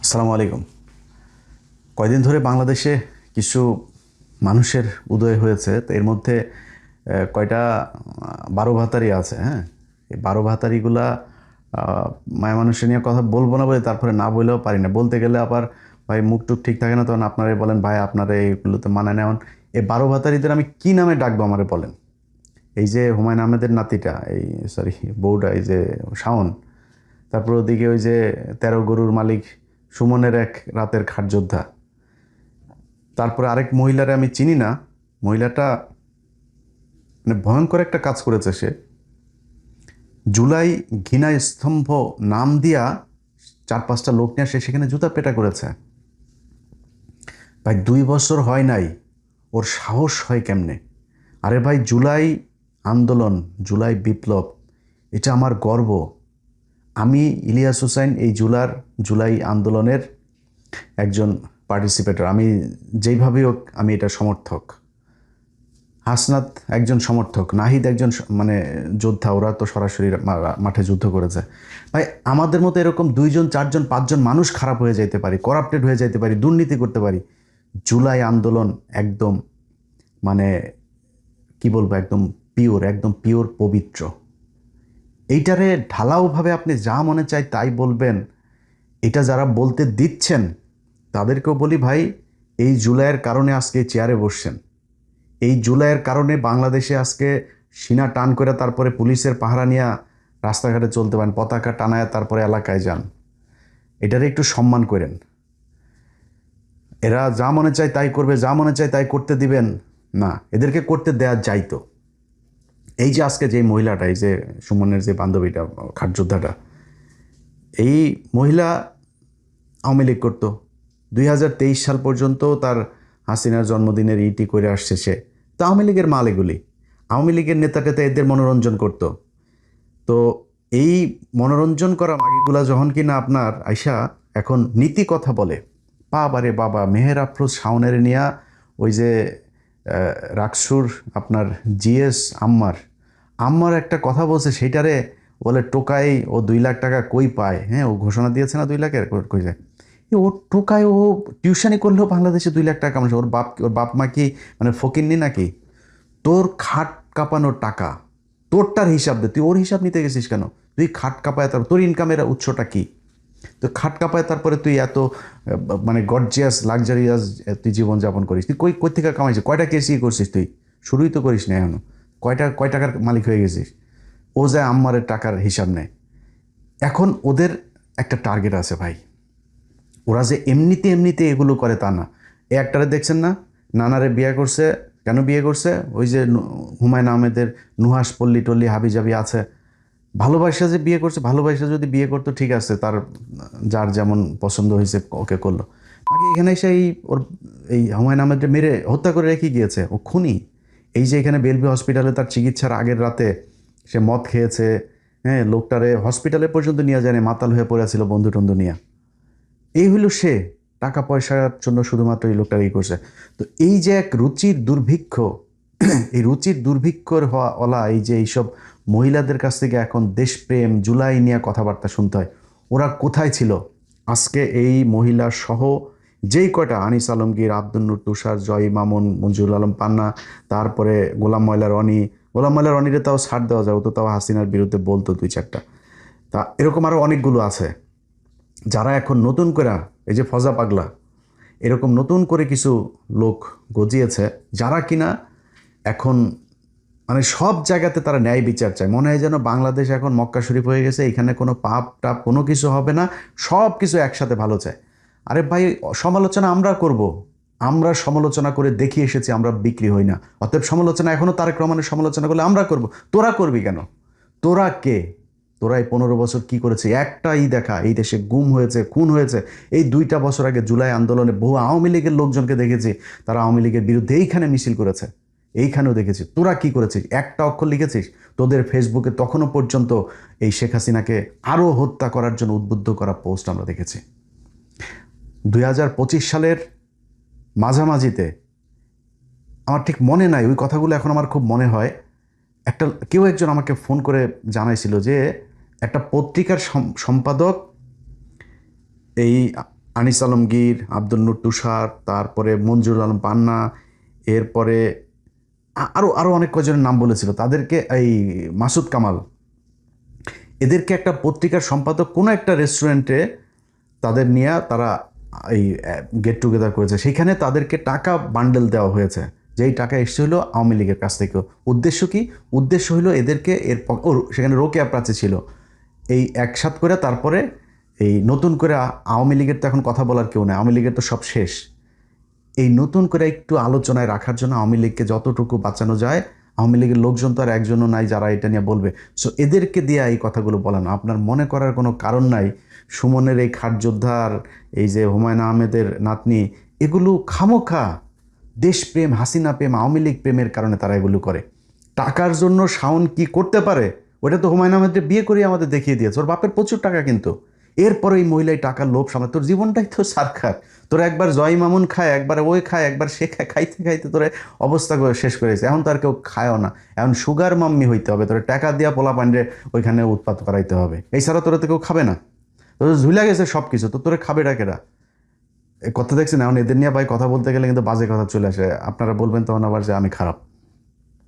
আসসালামু আলাইকুম। কয়দিন ধরে বাংলাদেশে কিছু মানুষের উদয় হয়েছে, তো এর মধ্যে কয়টা বারো ভাতারি আছে। হ্যাঁ, এই বারো ভাতারিগুলা মায়া মানুষের নিয়ে কথা বলবো না বলে তারপরে না বললেও পারি না, বলতে গেলে আবার ভাই মুখ টুক ঠিক থাকে না, তখন আপনারাই বলেন ভাই আপনারা এইগুলোতে মানায় নেওয়ান। এই বারো ভাতারিদের আমি কি নামে ডাকবো আমারে বলেন? এই যে হুমায়ুন আহমেদের নাতিটা, এই সরি বউটা, এই যে শাওন, তারপর ওদিকে ওই যে 13 গরুর মালিক সুমনের এক রাতের খাট যোদ্ধা, তারপরে আরেক মহিলারে আমি চিনি না। মহিলাটা মানে ভয়ঙ্কর একটা কাজ করেছে। সে জুলাই ঘৃণা স্তম্ভ নাম দিয়া 4-5টা লোক নিয়ে সে সেখানে জুতা পেটা করেছে। ভাই 2 বছর হয় নাই, ওর সাহস হয় কেমনে? আরে ভাই, জুলাই আন্দোলন, জুলাই বিপ্লব, এটা আমার গর্ব। আমি ইলিয়াস হোসাইন এই জুলাই আন্দোলনের একজন পার্টিসিপেটর। আমি যেইভাবেই হোক আমি এটা সমর্থক। হাসনাত একজন সমর্থক, নাহিদ একজন মানে যোদ্ধা, ওরা তো সরাসরি মাঠে যুদ্ধ করেছে। ভাই আমাদের মতো এরকম 2জন 4জন 5জন মানুষ খারাপ হয়ে যাইতে পারি, করাপ্টেড হয়ে যাইতে পারি, দুর্নীতি করতে পারি। জুলাই আন্দোলন একদম মানে কি বলবো, একদম পিওর পবিত্র। এইটারে ঢালাওভাবে আপনি যা মনে চায় তাই বলবেন, এটা যারা বলতে দিচ্ছেন তাদেরকেও বলি ভাই, এই জুলাইয়ের কারণে আজকে চেয়ারে বসছেন। এই জুলাইয়ের কারণে বাংলাদেশে আজকে সিনা টান করে তারপরে পুলিশের পাহারা নিয়ে রাস্তাঘাটে চলতে পারেন, পতাকা টানায় তারপরে এলাকায় যান। এটারে একটু সম্মান করেন। এরা যা মনে চায় তাই করবে, যা মনে চায় তাই করতে দিবেন না, এদেরকে করতে দেয়া যাইতো। এই যে আজকে যে মহিলাটা, এই যে সুমনের যে বান্ধবীটা, খাটযোদ্ধাটা, এই মহিলা আওয়ামী লীগ করতো। 2023 সাল পর্যন্ত তার হাসিনার জন্মদিনের ইটি করে আসছে সে। তো আওয়ামী লীগের মাল এগুলি, আওয়ামী লীগের নেতা টেতা এদের মনোরঞ্জন করত। তো এই মনোরঞ্জন করা মাগিগুলা যখন কিনা আপনার আইসা এখন নীতি কথা বলে, বাবারে বাবা, মেহের আফরোজ শাওনের নিয়া ওই যে রাকসুর আপনার জিএস আম্মার আম্মার একটা কথা বলছে, সেইটারে বলে টোকাই ও 2 লাখ টাকা কই পায়। হ্যাঁ, ও ঘোষণা দিয়েছে না 2 লাখের, কই যায় ও টোকায়, ও টিউশনি করলেও বাংলাদেশে 2 লাখ টাকা কামাচ্ছে। ওর বাপ মা কি মানে ফকিন্নি নাকি? তোর খাট কাঁপানোর টাকা, তোরটার হিসাব দে, তুই ওর হিসাব নিতে গেছিস কেন? তুই খাট কাঁপায়, তার তোর ইনকামের উৎসটা কি? তো খাট কাঁপায় তারপরে তুই এত মানে গর্জিয়াস লাক্সারিয়াস তুই জীবনযাপন করিস? তুই কই থেকে কামাইছিস? কয়টা কেসি করছিস তুই? শুরুই তো করিস না এখনো। কয় টাকার মালিক হয়ে গেছিস? ও যায় আম্মারের টাকার হিসাব নেয়। এখন ওদের একটা টার্গেট আছে ভাই, ওরা যে এমনিতে এমনিতে এগুলো করে তা না। এ একটারে দেখছেন না, নানারে বিয়ে করছে। কেন বিয়ে করছে? ওই যে হুমায়ুন আহমেদের নুহাস পল্লী টল্লী হাবিজাবি আছে, ভালোবাসা যে বিয়ে করছে। ভালোবাসা যদি বিয়ে করতো ঠিক আছে, তার যার যেমন পছন্দ হয়েছে ওকে করলো। আগে এখানে সেই ওর এই হুমায়ুন আহমেদকে মেরে হত্যা করে রেখে গিয়েছে, ও খুনি। এই যে এখানে বেলভি হসপিটালে তার চিকিৎসার আগের রাতে সে মদ খেয়েছে। হ্যাঁ, লোকটারে হসপিটালে পর্যন্ত নিয়ে যায়নি, মাতাল হয়ে পড়েছিল বন্ধু টন্ধু নিয়ে। এই হইল সে, টাকা পয়সার জন্য শুধুমাত্র এই লোকটা করছে। তো এই যে এক রুচির দুর্ভিক্ষ, এই রুচির দুর্ভিক্ষর হওয়া ওলা এই যে এইসব মহিলাদের কাছ থেকে এখন দেশপ্রেম জুলাই নিয়ে কথাবার্তা শুনতে হয়। ওরা কোথায় ছিল আজকে? এই মহিলা সহ যেই কয়টা, আনিস আলমগীর, আব্দুল নূর তুষার, জয় মামুন, মঞ্জুরুল আলম পান্না, তারপরে গোলাম ময়লা রনিরে তাও ছাড় দেওয়া যায়, ও তো তাও হাসিনার বিরুদ্ধে বলতো 2-4টা। তা এরকম আরও অনেকগুলো আছে যারা এখন নতুন করে, এই যে ফজা পাগলা, এরকম নতুন করে কিছু লোক গজিয়েছে, যারা কিনা এখন মানে সব জায়গাতে তারা ন্যায় বিচার চায়। মনে হয় যেন বাংলাদেশ এখন মক্কা শরীফ হয়ে গেছে, এখানে কোনো পাপ টাপ কোনো কিছু হবে না, সব কিছু একসাথে ভালো চায়। আরে ভাই, সমালোচনা আমরা করব, আমরা সমালোচনা করে দেখিয়ে এসেছি আমরা বিক্রি হই না। অতএব সমালোচনা এখনও তারেক রহমানের সমালোচনা করলে আমরা করব। তোরা করবি কেন? তোরা কে? তোরা এই 15 বছর কি করেছে? একটাই দেখা, এই দেশে গুম হয়েছে, খুন হয়েছে। এই 2টা বছর আগে জুলাই আন্দোলনে বহু আওয়ামী লীগের লোকজনকে দেখেছি, তারা আওয়ামী লীগের বিরুদ্ধে এইখানে মিছিল করেছে, এইখানেও দেখেছি। তোরা কি করেছিস? একটা অক্ষর লিখেছিস? তোদের ফেসবুকে তখনও পর্যন্ত এই শেখ হাসিনাকে আরও হত্যা করার জন্য উদ্বুদ্ধ করা পোস্ট আমরা দেখেছি। 2025 সালের মাঝামাঝিতে, আমার ঠিক মনে নাই ওই কথাগুলো, এখন আমার খুব মনে হয়, কেউ একজন আমাকে ফোন করে জানাইছিল যে একটা পত্রিকার সম্পাদক এই আনিস আলমগীর, আব্দুল নূর তুষার, তারপরে মঞ্জুর আলম পান্না, এরপরে আরও আরও অনেক কজনের নাম বলেছিল, তাদেরকে এই মাসুদ কামাল, এদেরকে একটা পত্রিকার সম্পাদক কোনো একটা রেস্টুরেন্টে তাদের নিয়ে তারা এই গেট টুগেদার করেছে, সেখানে তাদেরকে টাকা বান্ডেল দেওয়া হয়েছে, যেই টাকা এসছে হলো আওয়ামী লীগের কাছ থেকে। উদ্দেশ্য কি? উদ্দেশ্য হলো এদেরকে সেখানে রোকেয়া প্রাচী ছিল, এই একসাথ করে তারপরে এই নতুন করে আওয়ামী লীগের তো এখন কথা বলার কেউ নেই, আওয়ামী লীগের তো সব শেষ, এই নতুন করে একটু আলোচনায় রাখার জন্য আওয়ামী লীগকে যতটুকু বাঁচানো যায়, আওয়ামী লীগের লোকজন তো আর একজনও নাই যারা এটা নিয়ে বলবে, সো এদেরকে দিয়ে এই কথাগুলো বলানো। আপনার মনে করার কোনো কারণ নাই সুমনের এই খাট যোদ্ধার, এই যে হুমায়ুন আহমেদের নাতনি, এগুলো খামোখা দেশপ্রেম, হাসিনা প্রেম, আওয়ামী লীগ প্রেমের কারণে তারা এগুলো করে। টাকার জন্য শাওন কি করতে পারে ওটা তো হুমায়ুন আহমেদকে বিয়ে করে আমাদের দেখিয়ে দিয়েছে, ওর বাপের প্রচুর টাকা, কিন্তু এরপরে এই মহিলাই টাকার লোভ সামনে, তোর জীবনটাই তো সারখার, তোর একবার জয় মামুন খায়, একবার ওই খায়, একবার সে খায়, খাইতে খাইতে তোর অবস্থা শেষ করেছে, এখন তো আর কেউ খায়ও না, এখন সুগার মাম্মি হইতে হবে, তোর টাকা দিয়া পোলা পান্ডে ওইখানে উৎপাত করাইতে হবে, এছাড়া তোরা তো কেউ খাবে না, তোর ঝুলে গেছে সব কিছু, তো তোরা খাবে ডাকেরা। এই কথা দেখছেন, এখন এদের নিয়ে ভাই কথা বলতে গেলে কিন্তু বাজে কথা চলে আসে, আপনারা বলবেন তখন আবার যে আমি খারাপ,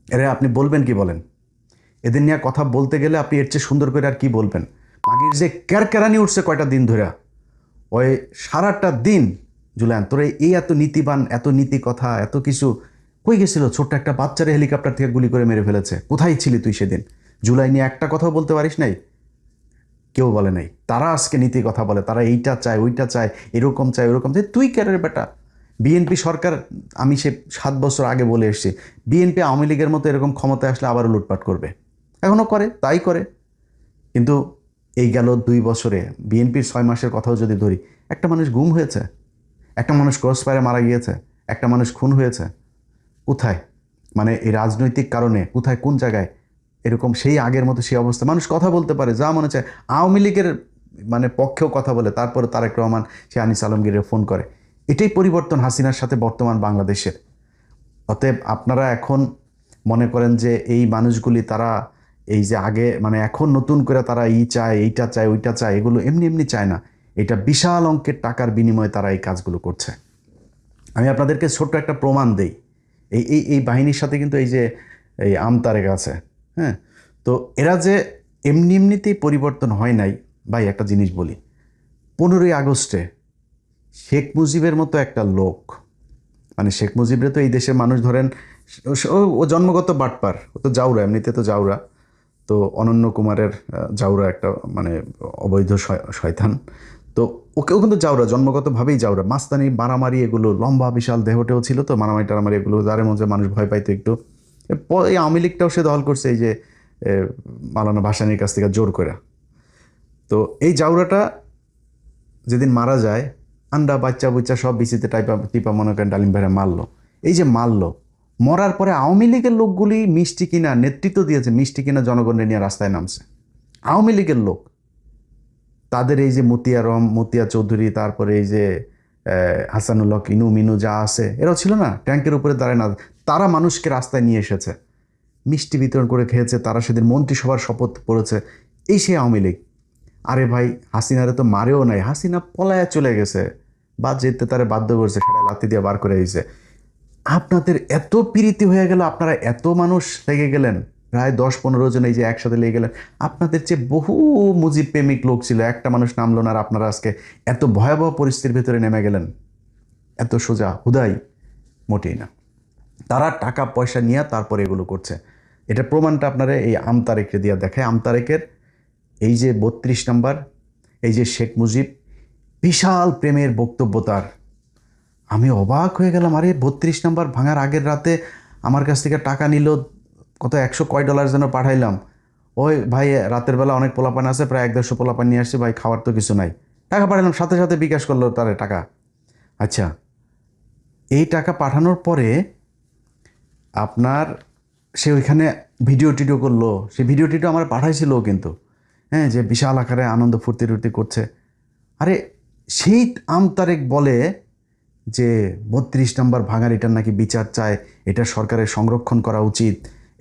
এরা আপনি বলবেন কি বলেন? এদের নিয়ে কথা বলতে গেলে আপনি এর চেয়ে সুন্দর করে আর কি বলবেন? মাগির যে ক্যারকেরানি উঠছে কয়টা দিন ধরে, ওই সারাটা দিন জুলাইন তোরে এই এত নীতিবান, এত নীতি কথা, এত কিছু কই গেছিল? ছোট্ট একটা বাচ্চারে হেলিকপ্টার থেকে গুলি করে মেরে ফেলেছে, কোথায় ছিলি তুই সেদিন? জুলাই নিয়ে একটা কথাও বলতে পারিস নাই, কেউ বলে নাই। তারা আজকে নীতি কথা বলে, তারা এইটা চায়, ওইটা চায়, এরকম চায়, ওরকম চায়। তুই ক্যারের বেটা, বিএনপি সরকার, আমি সে 7 বছর আগে বলে এসেছি, বিএনপি আওয়ামী লীগের মতো এরকম ক্ষমতায় আসলে আবারও লুটপাট করবে, এখনও করে, তাই করে। কিন্তু এই গেল 2 বছরে বিএনপির 6 মাসের কথাও যদি ধরি, একটা মানুষ গুম হয়েছে, একটা মানুষ ক্রস ফায়ারে মারা গিয়েছে, একটা মানুষ খুন হয়েছে, কোথায়? মানে এই রাজনৈতিক কারণে কোথায়, কোন জায়গায় এরকম সেই আগের মতো সেই অবস্থা? মানুষ কথা বলতে পারে যা মনে চায়, আওয়ামী লীগের মানে পক্ষেও কথা বলে, তারপরে তারেক রহমান সে আনিস আলমগীরের ফোন করে। এটাই পরিবর্তন হাসিনার সাথে বর্তমান বাংলাদেশের। অতএব আপনারা এখন মনে করেন যে এই মানুষগুলি তারা এই যে আগে মানে এখন নতুন করে তারা চায়, এইটা চায়, ওইটা চায়, এগুলো এমনি এমনি চায় না, এটা বিশাল অঙ্কের টাকার বিনিময়ে তারা এই কাজগুলো করছে। আমি আপনাদেরকে ছোট্ট একটা প্রমাণ দেই, এই এই এই বাহিনীর সাথে কিন্তু এই যে এই আমতারেক আছে, হ্যাঁ, তো এরা যে এমনি এমনিতেই পরিবর্তন হয় নাই ভাই। একটা জিনিস বলি, 15ই আগস্টে শেখ মুজিবের মতো একটা লোক, মানে শেখ মুজিবরে তো এই দেশের মানুষ ধরেন ও জন্মগত বাটপার, ও তো জাউরা, এমনিতে তো জাউরা, তো অনন্য কুমারের জাউরা একটা মানে অবৈধ শয়তান, তো ওকেও কিন্তু জাউরা, জন্মগতভাবেই জাউরা, মাস্তানি, মারামারি, এগুলো লম্বা বিশাল দেহটেও ছিল, তো মারামারি টারামারি এগুলো যার মধ্যে মানুষ ভয় পাইতো একটু। এই আওয়ামী লীগটাও সে দখল করছে এই যে মাওলানা ভাসানীর কাছ থেকে জোর করে। তো এই জাউরাটা যেদিন মারা যায়, আন্ডা বাচ্চা বুচ্চা সব বিচিতে টিপা মনে করেন ডালিম ভাইরা মারলো। এই যে মারলো, মরার পরে আওয়ামী লীগের লোকগুলি মিষ্টি কিনা নেতৃত্ব দিয়েছে, মিষ্টি কিনা জনগণের নিয়ে রাস্তায় নামছে আওয়ামী লীগের লোক। তাদের এই যে মতিয়া চৌধুরী, তারপরে এই যে হাসানুল হক, ইনু মিনু যা আছে, এরাও ছিল না ট্যাঙ্কের উপরে দাঁড়ায় না, তারা মানুষকে রাস্তায় নিয়ে এসেছে, মিষ্টি বিতরণ করে খেয়েছে, তারা সেদিন মন্ত্রিসভার শপথ পড়েছে, এই সেই আওয়ামী লীগ। আরে ভাই, হাসিনারে তো মারেও নাই, হাসিনা পলায়া চলে গেছে, বাদ যেতে তারা বাধ্য করছে, সেটা লাথি দিয়ে বার করে দিয়েছে। আপনাদের এত পীড়িতি হয়ে গেল, আপনারা এত মানুষ লেগে গেলেন, প্রায় 10-15 জন এই যে একসাথে লেগে গেলেন। আপনাদের চেয়ে বহু মুজিব প্রেমিক লোক ছিল, একটা মানুষ নামলো না, আর আপনারা আজকে এত ভয়াবহ পরিস্থিতির ভেতরে নেমে গেলেন। এত সোজা হুদাই মোটেই না। তারা টাকা পয়সা নিয়ে তারপরে এগুলো করছে। এটা প্রমাণটা আপনারা এই আমতারেককে দিয়ে দেখায়। আমতারেকের এই যে 32 নাম্বার, এই যে শেখ মুজিব, বিশাল প্রেমের বক্তব্য তার। আমি অবাক হয়ে গেলাম, আরে 32 নাম্বার ভাঙার আগের রাতে আমার কাছ থেকে টাকা নিল, কত 100 কয় ডলার যেন পাঠাইলাম। ওই ভাই রাতের বেলা অনেক পোলাপান আছে, প্রায় 150 পোলাপান নিয়ে আসছে, ভাই খাওয়ার তো কিছু নাই, টাকা পাঠালাম, সাথে সাথে বিকাশ করলো তার টাকা। আচ্ছা, এই টাকা পাঠানোর পরে আপনার সে ওইখানে ভিডিও টিডিও করলো, সে ভিডিও টিডিও আমার পাঠাইছিল কিন্তু, হ্যাঁ, যে বিশাল আকারে আনন্দ ফুর্তি করছে। আরে সেই আমতারেক বলে যে 32 নাম্বার ভাঙার এটার নাকি বিচার চায়, এটা সরকারের সংরক্ষণ করা উচিত,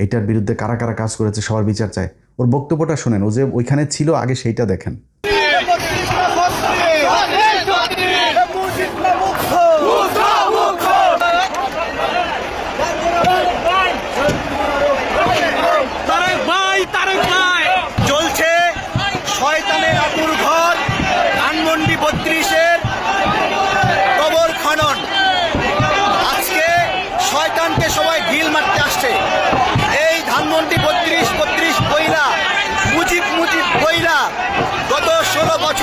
এটার বিরুদ্ধে কারা কারা কাজ করেছে সবার বিচার চায়। ওর বক্তব্যটা শোনেন, ও যে ওইখানে ছিল আগে সেইটা দেখেন।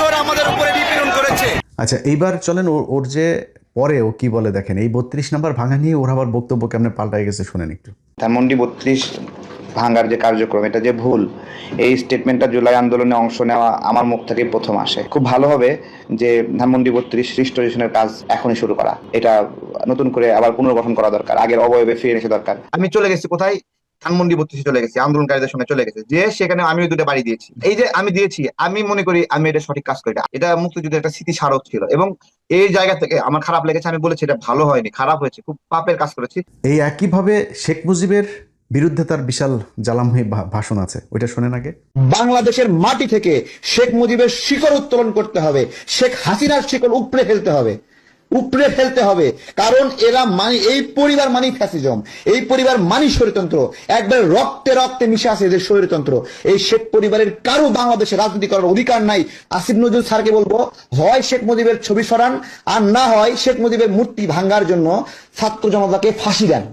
বছর আমাদের উপরে নিপীড়ন করেছে। আচ্ছা, এইবার চলেন ওর যে পরে ও কি বলে দেখেন। এই 32 নাম্বার ভাঙা নিয়ে ওর আবার বক্তব্য কেমনে পাল্টাই গেছে শুনেন একটু। ধানমন্ডি 32 ভাঙার যে কার্যক্রম, এটা যে ভুল, এই স্টেটমেন্টটা জুলাই আন্দোলনে অংশ নেওয়া আমার মুখ থেকেই প্রথম আসে। খুব ভালো হবে যে ধানমন্ডি 32 রিস্টোরেশনের কাজ এখনই শুরু করা, এটা নতুন করে আবার পুনর্গঠন করা দরকার, আগের অবয়বে ফিরে এসে দরকার। আমি চলে গেছি কোথায়, ধানমন্ডি 32 চলে গেছি, আন্দোলনকারীদের সঙ্গে চলে গেছে, যে সেখানে আমিও দুটো বাড়ি দিয়েছি। এই যে আমি দিয়েছি, আমি মনে করি আমি এটা সঠিক কাজ করি, এটা মুক্তিযুদ্ধের একটা স্মৃতি স্মারক ছিল, এবং এই জায়গা থেকে আমার খারাপ লেগেছে। আমি বলেছি এটা ভালো হয়নি, খারাপ হয়েছে, খুব পাপের কাজ করেছি। এই একইভাবে শেখ মুজিবের বিরুদ্ধে তার বিশাল জ্বালাময়ী ভাষণ আছে, ওইটা শোনেন আগে। বাংলাদেশের মাটি থেকে শেখ মুজিবের শিকড় উত্তোলন করতে হবে, শেখ হাসিনার শিকড় উপড়ে ফেলতে হবে, উপড়ে ফেলতে হবে। কারণ এরা এই পরিবার মানি ফ্যাসিজম, এই পরিবার মানি স্বৈরতন্ত্র, একবার রক্তে রক্তে মিশে আছে এদের স্বৈরতন্ত্র। এই শেখ পরিবারের কারো বাংলাদেশে রাজনীতি করার অধিকার নাই। আসিফ নজরুল স্যারকে বলবো, হয় শেখ মুজিবের ছবি সরান, আর না হয় শেখ মুজিবের মূর্তি ভাঙ্গার জন্য ছাত্র জনতাকে ফাঁসি দেন,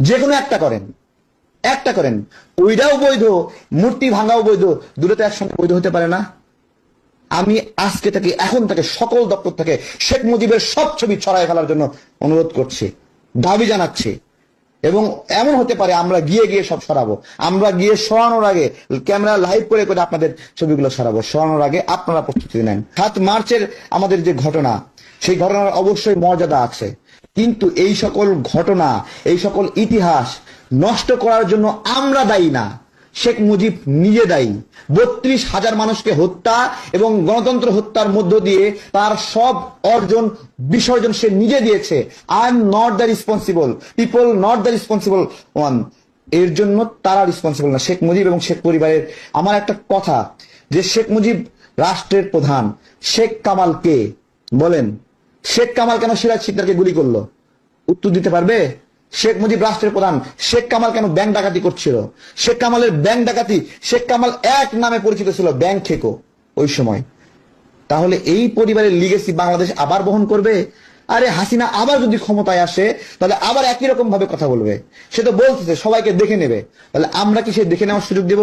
যে কোনো একটা করেন, একটা করেন। ওইটাও বৈধ, মূর্তি ভাঙাও বৈধ, দুটো তো একসঙ্গে বৈধ হতে পারে না। আমি আজকে থেকে, এখন থেকে সকল দপ্তর থেকে শেখ মুজিবের সব ছবি ছড়াই ফেলার জন্য অনুরোধ করছি, দাবি জানাচ্ছি। এবং এমন হতে পারে আমরা গিয়ে গিয়ে সব সরাবো, আমরা গিয়ে সরানোর আগে ক্যামেরা লাইভ করে করে আপনাদের ছবিগুলো সরাবো। সরানোর আগে আপনারা প্রস্তুতি নেন। 7 মার্চের আমাদের যে ঘটনা, সেই ঘটনার অবশ্যই মর্যাদা আছে, কিন্তু এই সকল ঘটনা, এই সকল ইতিহাস নষ্ট করার জন্য আমরা দায়ী না, শেখ মুজিব নিজে দায়ী। 32,000 মানুষকে হত্যা এবং গণতন্ত্র হত্যার মধ্য দিয়ে তার সব অর্জন বিসর্জন সে নিজে দিয়েছে। I am not the responsible, people not the responsible one. এর জন্য তারা রেসপন্সিবল না, শেখ মুজিব এবং শেখ পরিবারের। আমার একটা কথা, যে শেখ মুজিব রাষ্ট্রের প্রধান, শেখ কামাল কে বলেন? শেখ কামাল কেন সিরাজ শিকদারকে গুলি করলো? উত্তর দিতে পারবে? শেখ মুজিব রাষ্ট্রের প্রধান, শেখ কামাল কেন ব্যাংক ডাকাতি করছিল? শেখ কামালের ব্যাংক ডাকাতি, শেখ কামাল এক নামে পরিচিত ছিল, ব্যাংক খেকো ওই সময়। তাহলে এই পরিবারের লিগেসি বাংলাদেশ আবার বহন করবে? আরে হাসিনা আবার যদি ক্ষমতায় আসে, তাহলে আবার একই রকম ভাবে কথা বলবে। সে তো বলতেছে সবাইকে দেখে নেবে, তাহলে আমরা কি সে দেখে নেওয়ার সুযোগ দেব?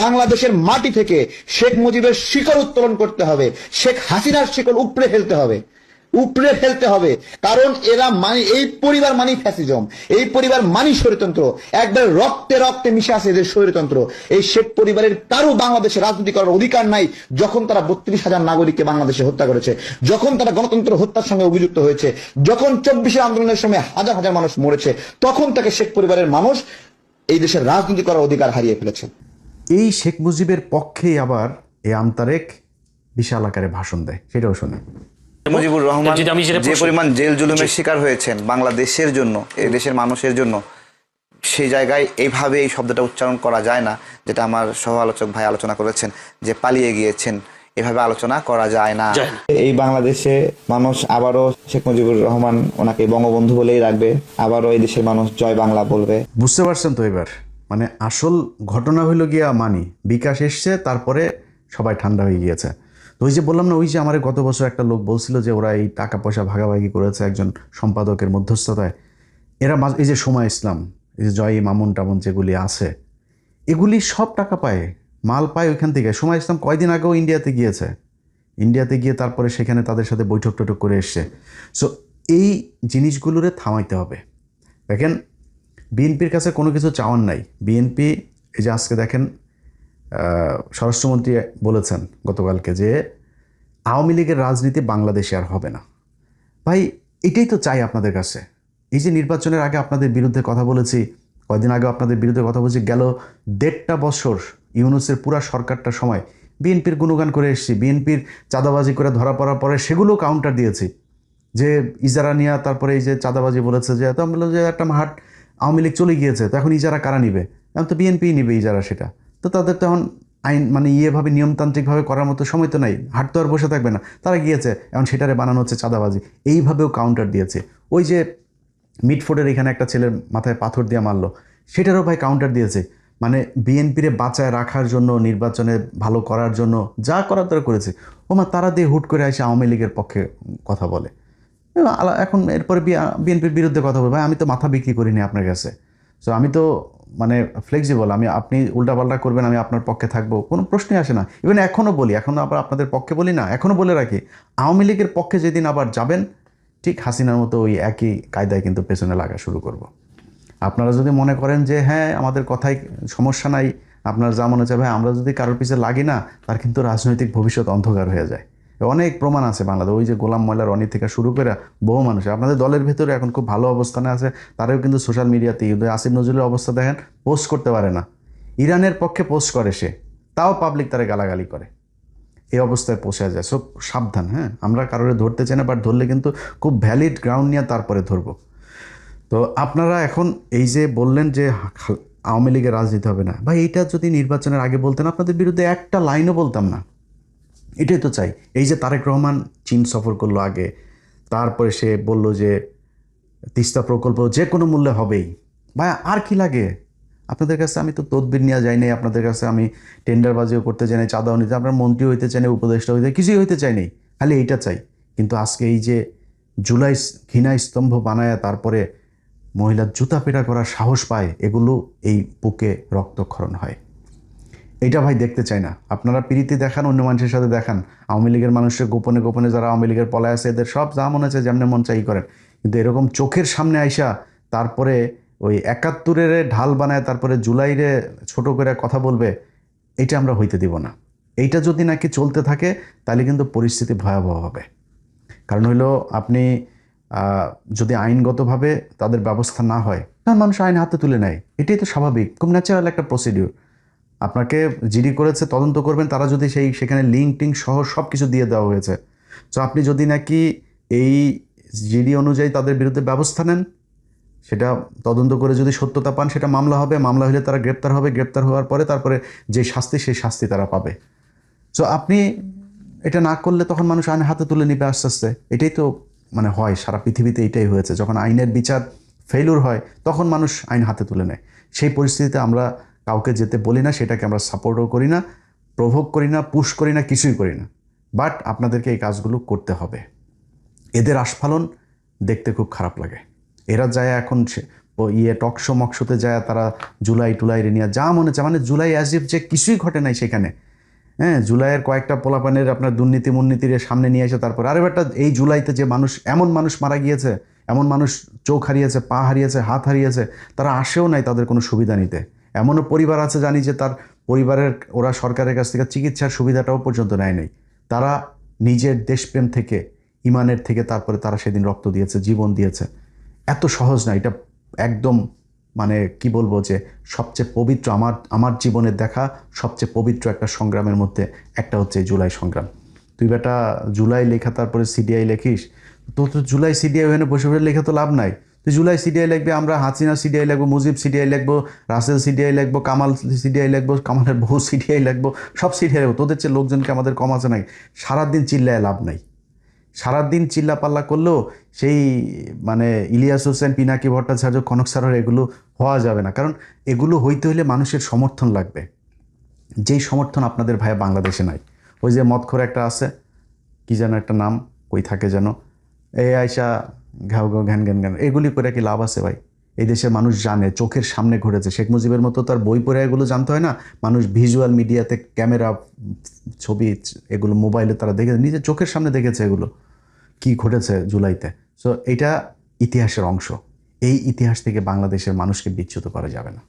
বাংলাদেশের মাটি থেকে শেখ মুজিবের শিকড় উত্তোলন করতে হবে, শেখ হাসিনার শিকড় উপড়ে ফেলতে হবে, উপড়ে ফেলতে হবে। কারণ এরা এই পরিবার মানি ফ্যাসিজম, এই পরিবার মানি স্বৈরতন্ত্র, একবার রক্তে রক্তে মিশে আছে এদের স্বৈরতন্ত্র। এই শেখ পরিবারের কারো বাংলাদেশে রাজনীতি করার অধিকার নাই। যখন তারা 32,000 নাগরিককে বাংলাদেশে হত্যা করেছে, যখন তারা গণতন্ত্র হত্যার সঙ্গে অভিযুক্ত হয়েছে, যখন 24 আন্দোলনের সময় হাজার হাজার মানুষ মরেছে, তখন তাকে শেখ পরিবারের মানুষ এই দেশের রাজনীতি করার অধিকার হারিয়ে ফেলেছে। এই শেখ মুজিবের পক্ষেই আবার এই আমতারেক বিশাল আকারে ভাষণ দেয়, সেটাও শোনেন। মুজিবুর রহমান যে পরিমাণ জেল জুলুমের শিকার হয়েছেন বাংলাদেশের জন্য, এই দেশের মানুষের জন্য, সেই জায়গায় এইভাবে এই শব্দটা উচ্চারণ করা যায় না, যেটা আমার সহ আলোচক ভাই আলোচনা করেছেন, যে পালিয়ে গিয়েছেন, এভাবে আলোচনা করা যায় না। এই বাংলাদেশে মানুষ আবারও শেখ মুজিবুর রহমান ওনাকে বঙ্গবন্ধু বলেই রাখবে, আবারও এই দেশের মানুষ জয় বাংলা বলবে। বুঝতে পারছেন তো এবার? মানে আসল ঘটনা হইল গিয়া মানি বিকাশ এসছে, তারপরে সবাই ঠান্ডা হয়ে গিয়েছে। তো ওই যে বললাম না, ওই যে আমার গত বছর একটা লোক বলছিল যে ওরা এই টাকা পয়সা ভাগাভাগি করেছে একজন সম্পাদকের মধ্যস্থতায়। এরা এই যে সময় ইসলাম, এই যে জয় মামুন টামুন যেগুলি আছে, এগুলি সব টাকা পায়, মাল পায় ওইখান থেকে। সময় ইসলাম কয়দিন আগেও ইন্ডিয়াতে গিয়েছে, ইন্ডিয়াতে গিয়ে তারপরে সেখানে তাদের সাথে বৈঠক টৈঠক করে এসছে। সো এই জিনিসগুলোরে থামাইতে হবে। দেখেন, বিএনপির কাছে কোনো কিছু চাওয়ার নাই। বিএনপি এই যে আজকে দেখেন স্বরাষ্ট্রমন্ত্রী বলেছেন গতকালকে যে আওয়ামী লীগের রাজনীতি বাংলাদেশে আর হবে না। ভাই, এটাই তো চাই আপনাদের কাছে। এই যে নির্বাচনের আগে আপনাদের বিরুদ্ধে কথা বলেছি, কয়দিন আগে আপনাদের বিরুদ্ধে কথা বলছি, গেল 1.5 বছর ইউনূসের পুরা সরকারটার সময় বিএনপির গুণগান করে এসেছি। বিএনপির চাঁদাবাজি করে ধরা পড়ার পরে সেগুলো কাউন্টার দিয়েছি, যে ইজারা নিয়ে তারপরে এই যে চাঁদাবাজি বলেছে, যে এত বললো যে একটা হাট আওয়ামী লীগ চলে গিয়েছে, তো এখন ইজারা কারা নিবে? এখন তো বিএনপি নিবে ইজারা, সেটা তো তাদের তো এখন আইন মানে ইয়েভাবে নিয়মতান্ত্রিকভাবে করার মতো সময় তো নাই, হাট তো আর বসে থাকবে না, তারা গিয়েছে, এখন সেটারে বানানো হচ্ছে চাঁদাবাজি। এইভাবেও কাউন্টার দিয়েছে। ওই যে মিটফোর্ডের এখানে একটা ছেলের মাথায় পাথর দিয়ে মারলো, সেটারও ভাই কাউন্টার দিয়েছে। মানে বিএনপিরে বাঁচায় রাখার জন্য, নির্বাচনে ভালো করার জন্য যা করার তারা করেছে। ওমা তারা দিয়ে হুট করে এসে আওয়ামী লীগের পক্ষে কথা বলে, এখন এরপরে বিএনপির বিরুদ্ধে কথা বলে। ভাই, আমি তো মাথা বিক্রি করিনি আপনার কাছে। সো আমি তো মানে ফ্লেক্সিবল, আপনি উল্টাপাল্টা করবেন, আমি আপনার পক্ষে থাকবো, কোনো প্রশ্নই আসে না। ইভেন এখনও বলি, এখনও আবার আপনাদের পক্ষে বলি না, এখনও বলে রাখি, আওয়ামী লীগের পক্ষে যেদিন আবার যাবেন ঠিক হাসিনার মতো ওই একই কায়দায় কিন্তু পেছনে লাগা শুরু করব। আপনারা যদি মনে করেন যে হ্যাঁ আমাদের কথায় সমস্যা নাই, আপনার যা মনে চায়, ভাই আমরা যদি কারোর পিছে লাগি না, তার কিন্তু রাজনৈতিক ভবিষ্যৎ অন্ধকার হয়ে যায়। অনেক প্রমাণ আছে বাংলাদেশ, ওই যে গোলাম ময়লা রনি থেকে শুরু করে বহু মানুষ আপনাদের দলের ভেতরে এখন খুব ভালো অবস্থানে আছে, তারাও কিন্তু সোশ্যাল মিডিয়াতে আসিফ নজরুলের অবস্থা দেখেন, পোস্ট করতে পারে না, ইরানের পক্ষে পোস্ট করে সে, তাও পাবলিক তারা গালাগালি করে, এই অবস্থায় পৌঁছে যায়। সো সাবধান, হ্যাঁ আমরা কারোরে ধরতে চাই না, বাট ধরলে কিন্তু খুব ভ্যালিড গ্রাউন্ড নিয়ে তারপরে ধরবো। তো আপনারা এখন এই যে বললেন যে আওয়ামী লীগের রাজনীতি হবে না, ভাই এইটা যদি নির্বাচনের আগে বলতেন আপনাদের বিরুদ্ধে একটা লাইনও বলতাম না। এটাই তো চাই। এই যে তারেক রহমান চীন সফর করলো আগে, তারপরে সে বলল যে তিস্তা প্রকল্প যে কোনো মূল্যে হবেই, ভাই আর কি লাগে আপনাদের কাছে? আমি তো তদবির নেওয়া যাই নাই, আপনাদের কাছে আমি টেন্ডারবাজিও করতে চাই নাই, চাঁদাও নিতে, আপনার মন্ত্রী হইতে চাই নাই, উপদেষ্টা হইতে, কিছুই হইতে চাই নাই, খালি এইটা চাই। কিন্তু আজকে এই যে জুলাই ঘৃণা স্তম্ভ বানায় তারপরে মহিলার জুতা পেটা করার সাহস পায়, এগুলো এই বুকে রক্তক্ষরণ হয়। এটা ভাই দেখতে চাই না। আপনারা প্রীতি দেখান, অন্য মানুষের সাথে দেখান, আওয়ামী লীগের মানুষের গোপনে গোপনে যারা আওয়ামী লীগের পলায় আছে এদের সব যা মনে আছে যেমন মন চাই করেন, কিন্তু এরকম চোখের সামনে আইসা তারপরে ওই ৭১-এর ঢাল বানায় তারপরে জুলাইরে ছোট করে কথা বলবে, এটা আমরা হইতে দিব না। এইটা যদি নাকি চলতে থাকে তাহলে কিন্তু পরিস্থিতি ভয়াবহ হবে। কারণ হইলো আপনি যদি আইনগতভাবে তাদের ব্যবস্থা না হয়, তখন মানুষ আইন হাতে তুলে নেয়, এটাই তো স্বাভাবিক, খুব ন্যাচারাল একটা প্রসিডিউর। আপনাকে জিডি করেছে, তদন্ত করবেন, তারা যদি সেখানে লিঙ্ক টিঙ্ক সহ সব কিছু দিয়ে দেওয়া হয়েছে, তো আপনি যদি নাকি এই জিডি অনুযায়ী তাদের বিরুদ্ধে ব্যবস্থা নেন, সেটা তদন্ত করে যদি সত্যতা পান, সেটা মামলা হবে, মামলা হলে তারা গ্রেপ্তার হবে, গ্রেপ্তার হওয়ার পরে তারপরে যে শাস্তি সেই শাস্তি তারা পাবে। সো আপনি এটা না করলে তখন মানুষ আইন হাতে তুলে নিবে আস্তে আস্তে। এটাই তো মানে হয় সারা পৃথিবীতে, এটাই হয়েছে। যখন আইনের বিচার ফেইলুর হয় তখন মানুষ আইন হাতে তুলে নেয়। সেই পরিস্থিতিতে আমরা কাউকে যেতে বলি না, সেটাকে আমরা সাপোর্টও করি না, প্রভোগ করি না, পুশ করি না, কিছুই করি না। বাট আপনাদেরকে এই কাজগুলো করতে হবে। এদের আস্ফালন দেখতে খুব খারাপ লাগে। এরা যায় এখন টকশো মকশোতে যায়, তারা জুলাই টুলাইরে নিয়ে যা মনে চায়, মানে জুলাই অ্যাজ ইফ যে কিছুই ঘটে নাই সেখানে। হ্যাঁ, জুলাইয়ের কয়েকটা পোলাপানের আপনার দুর্নীতি মুর্নীতির সামনে নিয়ে এসে তারপর আরে বেটা এই জুলাইতে যে মানুষ, এমন মানুষ মারা গিয়েছে, এমন মানুষ চোখ হারিয়েছে, পা হারিয়েছে, হাত হারিয়েছে, তারা আসেও নাই তাদের কোনো সুবিধা নিতে। এমনও পরিবার আছে জানি যে তার পরিবারের ওরা সরকারের কাছ থেকে চিকিৎসার সুবিধাটাও পর্যন্ত নেয় নাই। তারা নিজের দেশপ্রেম থেকে, ইমানের থেকে তারপরে তারা সেদিন রক্ত দিয়েছে, জীবন দিয়েছে। এত সহজ না এটা, একদম মানে কি বলবো যে সবচেয়ে পবিত্র, আমার জীবনের দেখা সবচেয়ে পবিত্র একটা সংগ্রামের মধ্যে একটা হচ্ছে জুলাই সংগ্রাম। তুই বেটা জুলাই লেখা তারপরে সিডিআই লেখিস, তো জুলাই সিডিআই ওখানে বসে বসে লেখা তো লাভ নাই। তুই জুলাই সিডিআই লিখবে, আমরা হাসিনা সিডিআই লিখবো, মুজিব সিডিআই লিখবো, রাসেল সিডিআই লিখবো, কামাল সিডিআই লিখবো, কামালের বহু সিডিআই লিখবো, সব সিডিআই লিখবো। তোদের চেয়ে লোকজনকে আমাদের কম আছে নাই? সারাদিন চিল্লায় লাভ নাই। সারাদিন চিল্লাপাল্লা করলেও সেই মানে ইলিয়াস হোসেন, পিনাকি ভট্টাচার্য, কনক সারর এগুলো হওয়া যাবে না। কারণ এগুলো হইতে হলে মানুষের সমর্থন লাগবে, যেই সমর্থন আপনাদের ভাই বাংলাদেশে নাই। ওই যে মদখোর একটা আছে, কি যেন একটা নাম, কই থাকে যেন, এই আয়সা ঘাও ঘাও ঘ্যান ঘ্যান ঘ্যান, এগুলি করে কি লাভ আছে ভাই? এই দেশের মানুষ জানে, চোখের সামনে ঘটেছে। শেখ মুজিবের মতো তার বই পড়ে এগুলো জানতে হয় না। মানুষ ভিজুয়াল মিডিয়াতে, ক্যামেরা, ছবি, এগুলো মোবাইলে তারা দেখেছে, নিজের চোখের সামনে দেখেছে এগুলো কি ঘটেছে জুলাইতে। সো এটা ইতিহাসের অংশ। এই ইতিহাস থেকে বাংলাদেশের মানুষকে বিচ্যুত করা যাবে না।